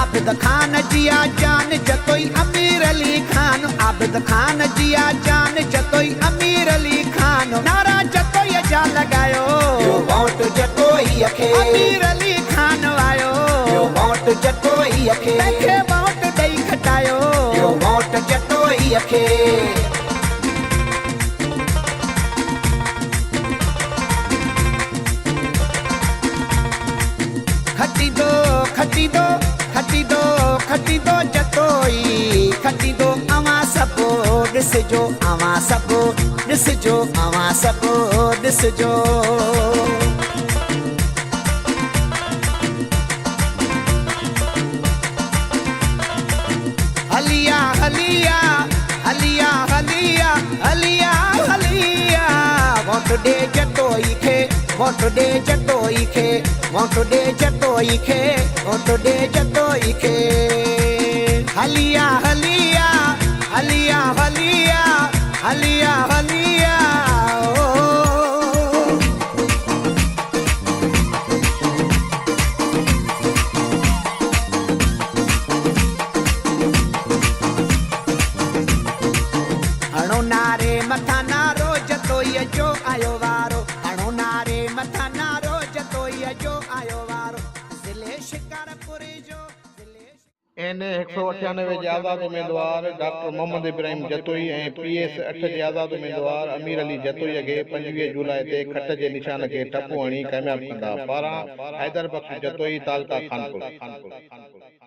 आबिद खान जिया जान जतोई अमीर अली खान आबिद खान जिया जान जतोई अमीर अली खान नारा जतोई जा लगायो वोट जतोई खे अमीर अली खान आयो वोट जतोई खे तंहिंखे वोट ॾेई खटायो वोट जतोई खे खटी दो खटी दो खटी दो खटी दो जतोई खटी दो अवां सबो ॾिसजो अवां सबो ॾिसजो अवां सबो ॾिसजो हलिया हलिया हलिया हलिया हलिया हलिया वोट ॾे जतोई खे वोट ॾे जतोई खे वोट ॾे जतोई खे वोट ॾे जतोई खे हलिया हलिया हलिया हलिया हलिया हलिया हणो नारे मथा नारो जतोई जो आयो वारो हणो नारे मथा नारो जतोई जो आयो वारो ज़िले शिकारपुर जो एन 198 जे आज़ाद उम्मीदवार डॉक्टर मोहम्मद इब्राहिम जतोई ऐं PS 8 जे आज़ाद उम्मीदवार अमीर अली जतोई खे 25 जुलाई ते खट जे निशान खे टपो हणी कामयाब कंदा पारां हैदर बख्श जतोई तालका खानपुर